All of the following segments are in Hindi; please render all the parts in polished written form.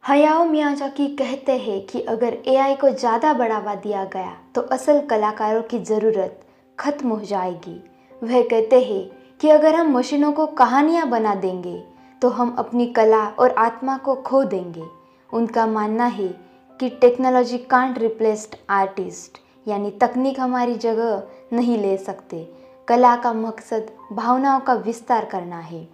हयाओ मियाज़ाकी कहते हैं कि अगर एआई को ज़्यादा बढ़ावा दिया गया तो असल कलाकारों की ज़रूरत खत्म हो जाएगी। वह कहते हैं कि अगर हम मशीनों को कहानियाँ बना देंगे तो हम अपनी कला और आत्मा को खो देंगे। उनका मानना है कि टेक्नोलॉजी कांट रिप्लेस्ड आर्टिस्ट, यानी तकनीक हमारी जगह नहीं ले सकते। कला का मकसद भावनाओं का विस्तार करना है।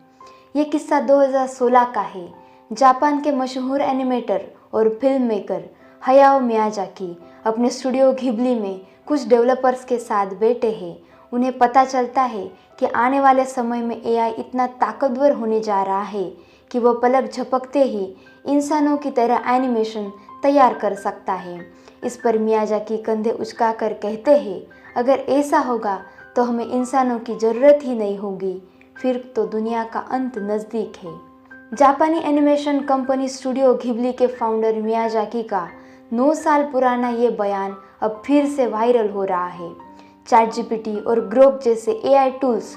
ये किस्सा 2016 का है। जापान के मशहूर एनिमेटर और फिल्म मेकर हयाओ मियाज़ाकी अपने स्टूडियो घिबली में कुछ डेवलपर्स के साथ बैठे हैं। उन्हें पता चलता है कि आने वाले समय में एआई इतना ताकतवर होने जा रहा है कि वह पलक झपकते ही इंसानों की तरह एनिमेशन तैयार कर सकता है। इस पर मियाज़ाकी कंधे उचकाकर कहते हैं, अगर ऐसा होगा तो हमें इंसानों की ज़रूरत ही नहीं होगी, फिर तो दुनिया का अंत नज़दीक है। जापानी एनिमेशन कंपनी स्टूडियो घिबली के फाउंडर मियाज़ाकी का 9 साल पुराना ये बयान अब फिर से वायरल हो रहा है। चैटजीपीटी और ग्रोक जैसे एआई टूल्स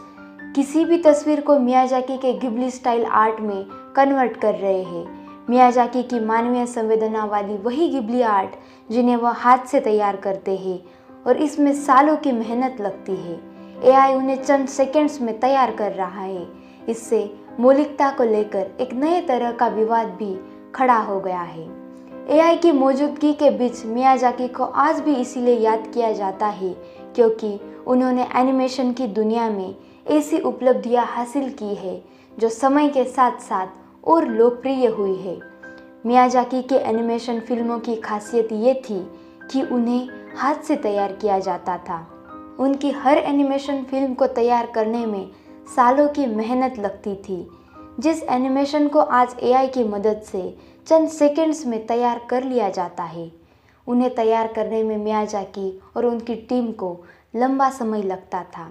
किसी भी तस्वीर को मियाज़ाकी के घिबली स्टाइल आर्ट में कन्वर्ट कर रहे हैं। मियाज़ाकी की मानवीय संवेदना वाली वही घिबली आर्ट जिन्हें वह हाथ से तैयार करते हैं और इसमें सालों की मेहनत लगती है, एआई उन्हें चंद सेकंड्स में तैयार कर रहा है। इससे मौलिकता को लेकर एक नए तरह का विवाद भी खड़ा हो गया है। एआई की मौजूदगी के बीच मियाज़ाकी को आज भी इसीलिए याद किया जाता है क्योंकि उन्होंने एनिमेशन की दुनिया में ऐसी उपलब्धियां हासिल की है जो समय के साथ साथ और लोकप्रिय हुई है। मियाज़ाकी के एनिमेशन फिल्मों की खासियत ये थी कि उन्हें हाथ से तैयार किया जाता था। उनकी हर एनिमेशन फिल्म को तैयार करने में सालों की मेहनत लगती थी, जिस एनिमेशन को आज एआई की मदद से चंद सेकंड्स में तैयार कर लिया जाता है। उन्हें तैयार करने में मियाज़ाकी और उनकी टीम को लंबा समय लगता था।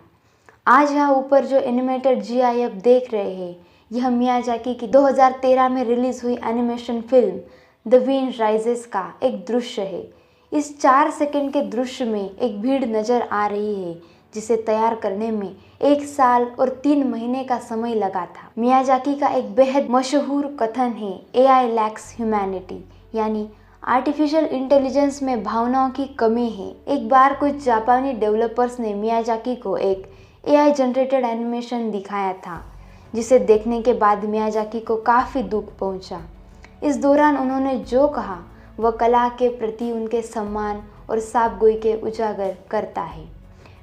आज यहाँ ऊपर जो एनिमेटेड जीआईएफ देख रहे हैं, यह मियाज़ाकी की 2013 में रिलीज़ हुई animation film the wind rises का एक दृश्य है। इस 4 सेकंड के दृश्य में एक भीड़ नज़र आ रही है जिसे तैयार करने में 1 साल और 3 महीने का समय लगा था। मियाज़ाकी का एक बेहद मशहूर कथन है, एआई लैक्स ह्यूमैनिटी, यानी आर्टिफिशियल इंटेलिजेंस में भावनाओं की कमी है। एक बार कुछ जापानी डेवलपर्स ने मियाज़ाकी को एक एआई जनरेटेड एनिमेशन दिखाया था, जिसे देखने के बाद मियाज़ाकी को काफ़ी दुख पहुंचा। इस दौरान उन्होंने जो कहा वह कला के प्रति उनके सम्मान और साफगोई के उजागर करता है।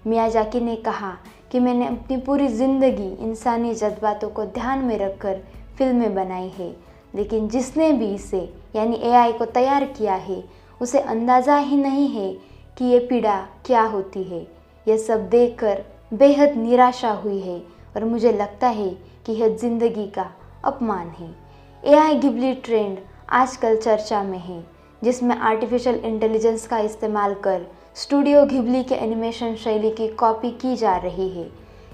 मियाज़ाकी ने कहा कि मैंने अपनी पूरी ज़िंदगी इंसानी जज्बातों को ध्यान में रखकर फिल्में बनाई है, लेकिन जिसने भी इसे यानी एआई को तैयार किया है उसे अंदाज़ा ही नहीं है कि ये पीड़ा क्या होती है। यह सब देखकर बेहद निराशा हुई है और मुझे लगता है कि यह ज़िंदगी का अपमान है। एआई घिबली ट्रेंड आजकल चर्चा में है, जिसमें आर्टिफिशियल इंटेलिजेंस का इस्तेमाल कर स्टूडियो घिबली के एनिमेशन शैली की कॉपी की जा रही है।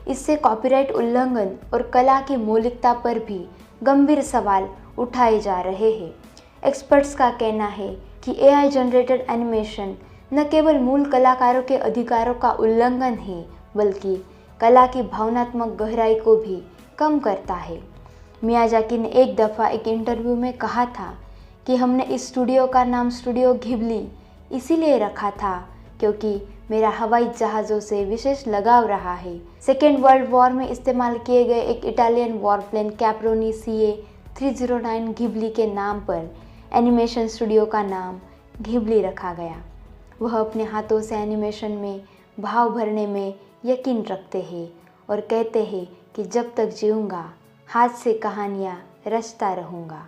इससे कॉपीराइट उल्लंघन और कला की मौलिकता पर भी गंभीर सवाल उठाए जा रहे हैं। एक्सपर्ट्स का कहना है कि एआई जनरेटेड एनिमेशन न केवल मूल कलाकारों के अधिकारों का उल्लंघन है, बल्कि कला की भावनात्मक गहराई को भी कम करता है। मियाज़ाकी ने एक दफ़ा एक इंटरव्यू में कहा था कि हमने इस स्टूडियो का नाम स्टूडियो घिबली इसीलिए रखा था क्योंकि मेरा हवाई जहाज़ों से विशेष लगाव रहा है। सेकेंड वर्ल्ड वॉर में इस्तेमाल किए गए एक इटालियन वॉरप्लेन कैप्रोनी CA-309 घिबली के नाम पर एनिमेशन स्टूडियो का नाम घिबली रखा गया। वह अपने हाथों से एनिमेशन में भाव भरने में यकीन रखते हैं और कहते हैं कि जब तक जीऊँगा हाथ से कहानियाँ रचता रहूँगा।